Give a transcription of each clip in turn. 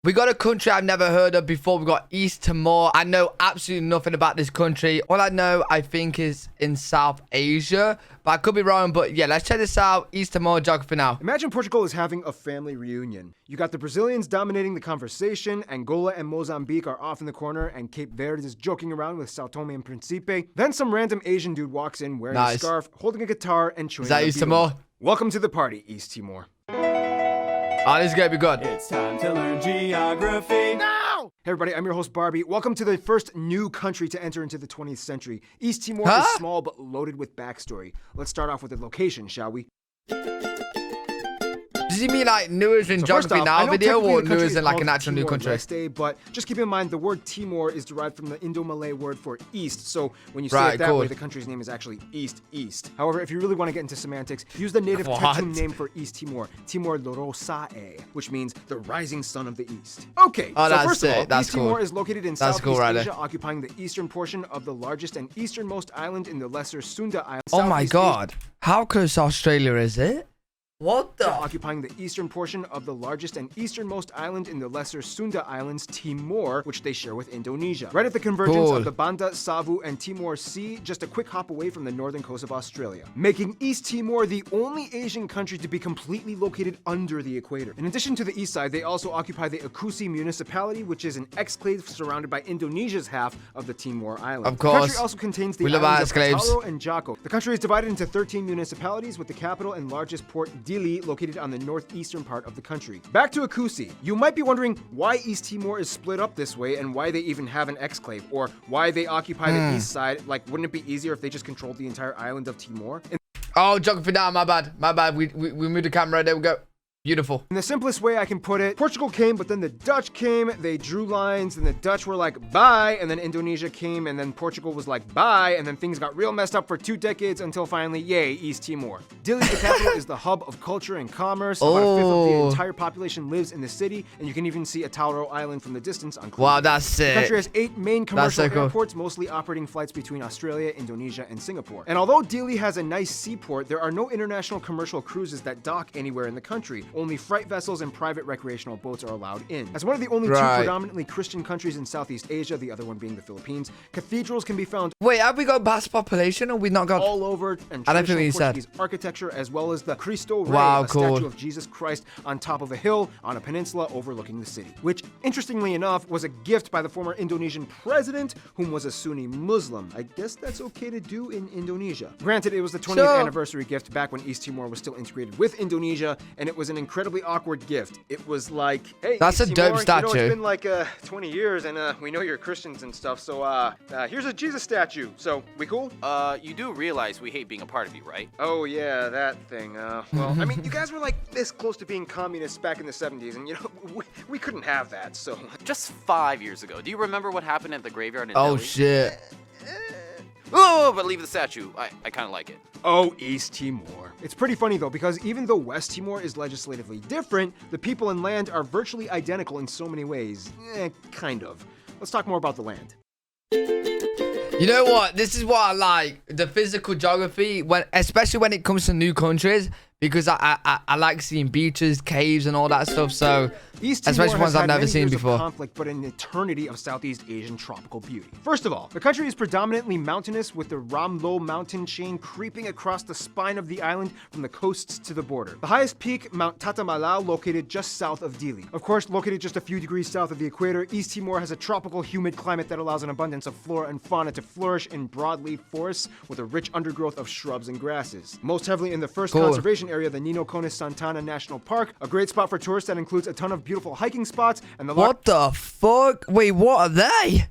We got a country I've never heard of before. We got East Timor. I know absolutely nothing about this country. All I know, I think, is in South Asia. But I could be wrong. But yeah, let's check this out. East Timor geography now. Imagine Portugal is having a family reunion. You got the Brazilians dominating the conversation. Angola and Mozambique are off in the corner. And Cape Verde is joking around with Sao Tome and Principe. Then some random Asian dude walks in wearing a scarf, holding a guitar, and chewing Is that East Timor? Welcome to the party, East Timor. Oh, this is going to be good. It's time to learn geography now! Hey everybody, I'm your host Barbie. Welcome to the first new country to enter into the 20th century. East Timor is small but loaded with backstory. Let's start off with the location, shall we? Does he mean like news in geography now video or news in like an actual new country? But just keep in mind the word Timor is derived from the Indo-Malay word for east. So when you say it that way, the country's name is actually East. However, if you really want to get into semantics, use the native Tetum name for East Timor, Timor Lorosae, which means the rising sun of the east. Okay, so first of all, East Timor is located in Southeast Asia, occupying the eastern portion of the largest and easternmost island in the Lesser Sunda Island. Oh my god. How close to Australia is it? What the? Occupying the eastern portion of the largest and easternmost island in the Lesser Sunda Islands, Timor, which they share with Indonesia. Right at the convergence of the Banda, Savu, and Timor Sea, just a quick hop away from the northern coast of Australia, making East Timor the only Asian country to be completely located under the equator. In addition to the east side, they also occupy the Akusi municipality, which is an exclave surrounded by Indonesia's half of the Timor Island. Of course. The country also contains the islands of Taro and Jako. The country is divided into 13 municipalities, with the capital and largest port Dili located on the northeastern part of the country. Back to Akusi. You might be wondering why East Timor is split up this way and why they even have an exclave, or why they occupy the east side. Like, wouldn't it be easier if they just controlled the entire island of Timor? Oh, geography down, my bad. We moved the camera, there we go. Beautiful. In the simplest way I can put it, Portugal came, but then the Dutch came, they drew lines, and the Dutch were like, bye, and then Indonesia came, and then Portugal was like, bye, and then things got real messed up for 2 decades until finally, yay, East Timor. Dili, the capital, is the hub of culture and commerce. About a fifth of the entire population lives in the city, and you can even see Atauro Island from the distance on cruise. Wow, that's sick. The country has 8 main commercial airports, mostly operating flights between Australia, Indonesia, and Singapore. And although Dili has a nice seaport, there are no international commercial cruises that dock anywhere in the country. Only freight vessels and private recreational boats are allowed in. As one of the only 2 predominantly Christian countries in Southeast Asia, the other one being the Philippines, cathedrals can be found. Wait, have we got mass population or we not got all over, and traditional Portuguese architecture, as well as the Cristo Rei, a statue of Jesus Christ on top of a hill on a peninsula overlooking the city, which, interestingly enough, was a gift by the former Indonesian president, whom was a Sunni Muslim. I guess that's okay to do in Indonesia. Granted, it was the 20th anniversary gift back when East Timor was still integrated with Indonesia, and it was an incredibly awkward gift. It was like, hey, that's East a dope Timor, statue. You know, it's been like 20 years, and we know you're Christians and stuff, so here's a Jesus statue. So, we cool? You do realize we hate being a part of you, right? Oh yeah, that thing. Well, I mean, you guys were like this close to being communists back in the 70s, and you know, we couldn't have that, so. Just 5 years ago. Do you remember what happened at the graveyard in Oh, Delhi? shit. Oh, but leave the statue. I kind of like it. Oh, East Timor. It's pretty funny though, because even though West Timor is legislatively different, the people and land are virtually identical in so many ways. Kind of. Let's talk more about the land. You know what? This is what I like. The physical geography, especially when it comes to new countries, because I like seeing beaches, caves, and all that stuff. So, East Timor especially ones I've never seen before. Conflict, but an eternity of Southeast Asian tropical beauty. First of all, the country is predominantly mountainous, with the Ramlo mountain chain creeping across the spine of the island from the coasts to the border. The highest peak, Mount Tatamalau, located just south of Dili. Of course, located just a few degrees south of the equator, East Timor has a tropical, humid climate that allows an abundance of flora and fauna to flourish in broadleaf forests with a rich undergrowth of shrubs and grasses. Most heavily in the first conservation area, the Nino Conis Santana National Park, a great spot for tourists that includes a ton of beautiful hiking spots and the what the fuck? Wait, what are they?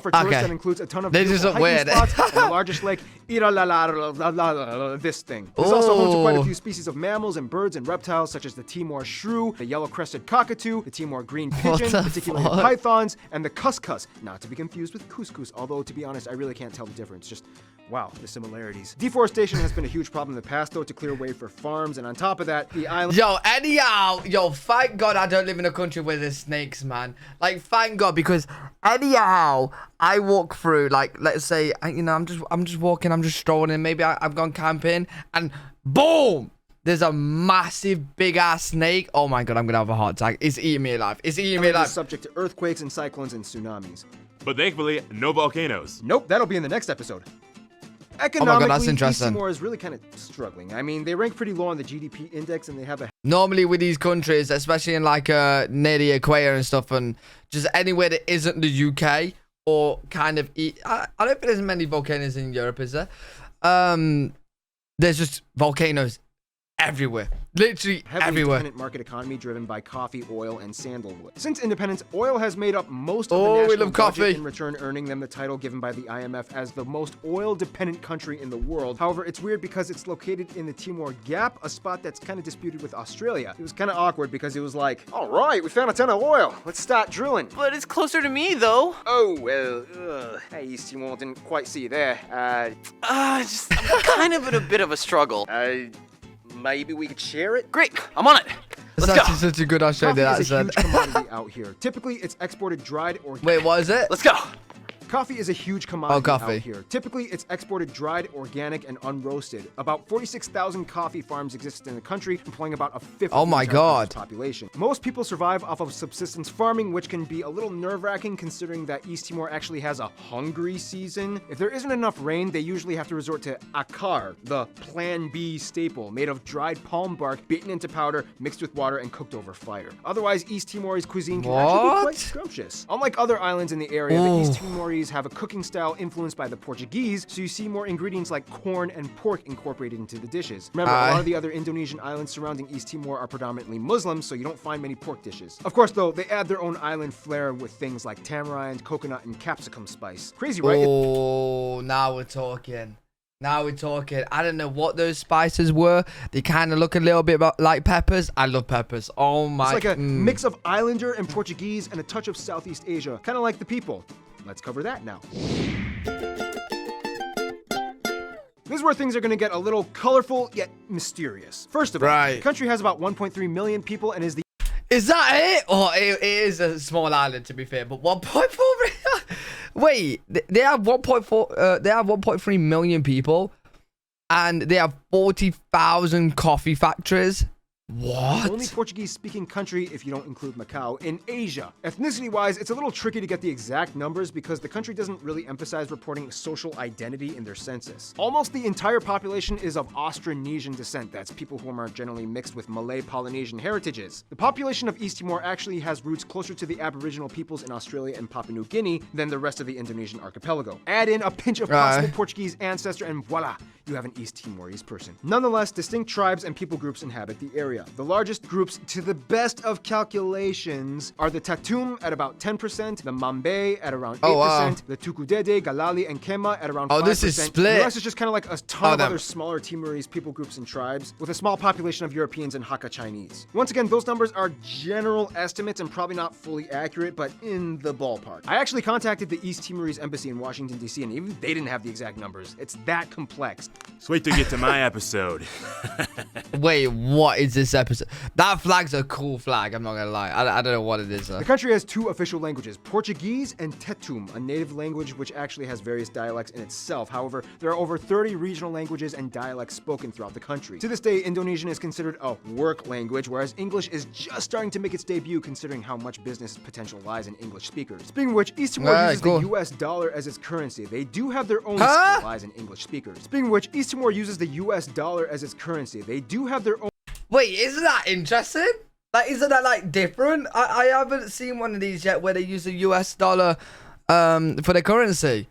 For tourists that includes a ton of beautiful hiking spots and the largest lake, this thing. There's also home to quite a few species of mammals and birds and reptiles, such as the Timor shrew, the yellow-crested cockatoo, the Timor green pigeon, particularly pythons, and the cuscus, not to be confused with couscous, although, to be honest, I really can't tell the difference. Just, wow, the similarities. Deforestation has been a huge problem in the past, though, to clear way for farms, and on top of that, the island... Yo, thank God I don't live in a country where there's snakes, man. Like, thank God, because anyhow, I walk through, like, let's say, I'm just walking, I'm just strolling, maybe I've gone camping, and boom, There's a massive, big-ass snake. Oh, my God. I'm going to have a heart attack. It's eating me alive. It's eating me It's alive. subject to earthquakes and cyclones and tsunamis. But thankfully, no volcanoes. Nope, that'll be in the next episode. Oh, Economically, that's interesting. East Timor is really kind of struggling. I mean, they rank pretty low on the GDP index, and they have a Normally with these countries, especially in like near the equator and stuff, and just anywhere that isn't the UK or kind of... I don't think there's many volcanoes in Europe, is there? There's just volcanoes everywhere. Literally heavily everywhere. dependent market economy driven by coffee, oil, and sandalwood. Since independence, oil has made up most of Oh, the we national love budget, coffee. in return earning them the title given by the IMF as the most oil-dependent country in the world. However, it's weird because it's located in the Timor Gap, a spot that's kind of disputed with Australia. It was kind of awkward because it was like, all right, we found a ton of oil. Let's start drilling. But it's closer to me, though. Oh, well, hey, East Timor, didn't quite see you there. I'm kind of in a bit of a struggle. Maybe we could share it? Great, I'm on it. That's Let's actually go. such a good Australian Coffee is a accent. huge commodity out here. Typically, it's exported dried or... Wait, what is it? Let's go. Coffee is a huge commodity coffee. out here. Typically, it's exported dried, organic, and unroasted. About 46,000 coffee farms exist in the country, employing about a fifth Oh of the my entire God. country's population. Most people survive off of subsistence farming, which can be a little nerve-wracking considering that East Timor actually has a hungry season. If there isn't enough rain, they usually have to resort to akar, the Plan B staple, made of dried palm bark, beaten into powder, mixed with water, and cooked over fire. Otherwise, East Timorese cuisine can actually be What? quite scrumptious. Unlike other islands in the area, the East Timorese have a cooking style influenced by the Portuguese, so you see more ingredients like corn and pork incorporated into the dishes. Remember, a lot of the other Indonesian islands surrounding East Timor are predominantly Muslim, so you don't find many pork dishes. Of course, though, they add their own island flair with things like tamarind, coconut, and capsicum spice. Crazy, right? Oh, now we're talking. Now we're talking. I don't know what those spices were. They kind of look a little bit like peppers. I love peppers. Oh my. It's like a mix of Islander and Portuguese and a touch of Southeast Asia, kind of like the people. Let's cover that now. This is where things are going to get a little colorful yet mysterious. First of all, Right. the country has about 1.3 million people and is the Is that it? Oh, it is a small island to be fair, but 1.4 million. Wait, they have 1.4. They have 1.3 million people, and they have 40,000 coffee factories. What? only Portuguese-speaking country, if you don't include Macau, in Asia. Ethnicity-wise, it's a little tricky to get the exact numbers because the country doesn't really emphasize reporting social identity in their census. Almost the entire population is of Austronesian descent. That's people who are generally mixed with Malay-Polynesian heritages. The population of East Timor actually has roots closer to the Aboriginal peoples in Australia and Papua New Guinea than the rest of the Indonesian archipelago. Add in a pinch of possible Portuguese ancestor and voila, you have an East Timorese person. Nonetheless, distinct tribes and people groups inhabit the area. The largest groups, to the best of calculations, are the Tatum at about 10%, the Mambe at around 8%, the Tukudede, Galali, and Kema at around 5%. this is split. The rest is just kind of like a ton of damn. other smaller Timorese people groups and tribes, with a small population of Europeans and Hakka Chinese. Once again, those numbers are general estimates and probably not fully accurate, but in the ballpark. I actually contacted the East Timorese embassy in Washington, D.C., and even they didn't have the exact numbers. It's that complex. So wait to get to my episode. Wait, what is this episode? That flag's a cool flag. I'm not gonna lie. I don't know what it is. The country has two official languages, Portuguese and Tetum, a native language which actually has various dialects in itself. However, there are over 30 regional languages and dialects spoken throughout the country. To this day, Indonesian is considered a work language, whereas English is just starting to make its debut considering how much business potential lies in English speakers. Speaking of which, East Timor uses the US dollar as its currency. They do have their own skill lies in English speakers. Speaking of which, East Timor uses the US dollar as its currency. They do have their own Wait, isn't that interesting? Like, isn't that like different? I haven't seen one of these yet where they use the US dollar for their currency.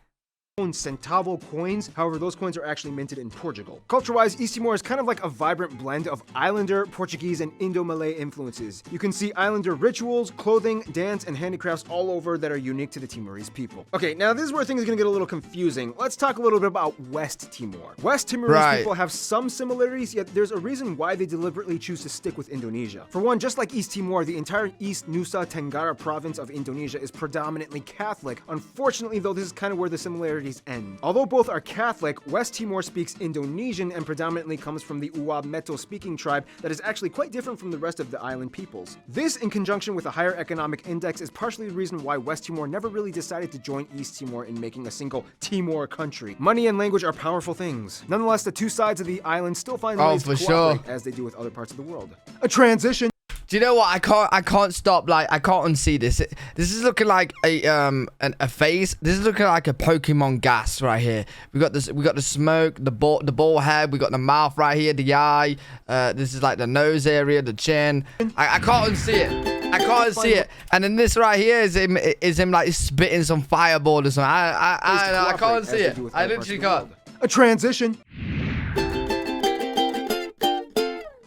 centavo coins. However, those coins are actually minted in Portugal. Culture-wise, East Timor is kind of like a vibrant blend of Islander, Portuguese, and Indo-Malay influences. You can see Islander rituals, clothing, dance, and handicrafts all over that are unique to the Timorese people. Okay, now this is where things are gonna get a little confusing. Let's talk a little bit about West Timor. West Timorese people have some similarities, yet there's a reason why they deliberately choose to stick with Indonesia. For one, just like East Timor, the entire East Nusa Tenggara province of Indonesia is predominantly Catholic. Unfortunately, though, this is kind of where the similarity Portuguese end. Although both are Catholic, West Timor speaks Indonesian and predominantly comes from the Uwab Meto speaking tribe that is actually quite different from the rest of the island peoples. This, in conjunction with a higher economic index, is partially the reason why West Timor never really decided to join East Timor in making a single Timor country. Money and language are powerful things. Nonetheless, the two sides of the island still find ways to cooperate as they do with other parts of the world. A transition. Do you know what? I can't stop. Like, I can't unsee this. This is looking like a face. This is looking like a Pokemon gas right here. We got this. We got the smoke, the ball head. We got the mouth right here, the eye. This is like the nose area, the chin. I can't unsee it. I can't see it. And then this right here is him like spitting some fireball or something. I can't see it. I literally can't. A transition.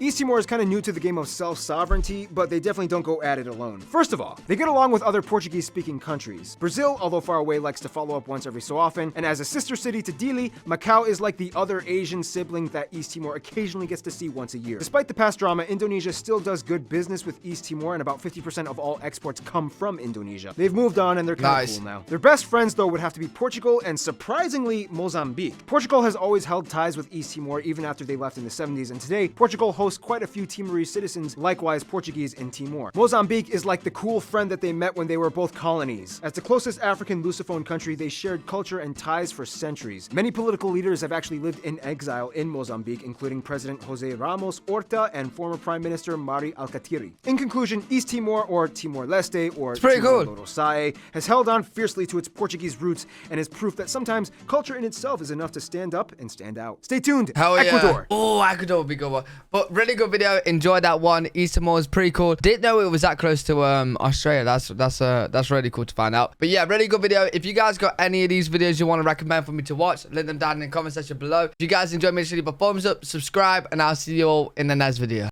East Timor is kind of new to the game of self-sovereignty, but they definitely don't go at it alone. First of all, they get along with other Portuguese-speaking countries. Brazil, although far away, likes to follow up once every so often, and as a sister city to Dili, Macau is like the other Asian sibling that East Timor occasionally gets to see once a year. Despite the past drama, Indonesia still does good business with East Timor, and about 50% of all exports come from Indonesia. They've moved on, and they're kind of cool now. Their best friends, though, would have to be Portugal and, surprisingly, Mozambique. Portugal has always held ties with East Timor, even after they left in the 70s, and today, Portugal hosts quite a few Timorese citizens, likewise Portuguese in Timor. Mozambique is like the cool friend that they met when they were both colonies. As the closest African Lusophone country, they shared culture and ties for centuries. Many political leaders have actually lived in exile in Mozambique, including President Jose Ramos Horta and former Prime Minister Mari Alkatiri. In conclusion, East Timor, or Timor-Leste, or Timor-Leste, has held on fiercely to its Portuguese roots and is proof that sometimes culture in itself is enough to stand up and stand out. Stay tuned. Hell yeah. Ecuador. Oh, Ecuador would be a good one. But really good video. Enjoyed that one. East Timor is pretty cool. Didn't know it was that close to Australia. That's really cool to find out. But yeah, really good video. If you guys got any of these videos you want to recommend for me to watch, let them down in the comment section below. If you guys enjoyed, make sure you leave a thumbs up, subscribe, and I'll see you all in the next video.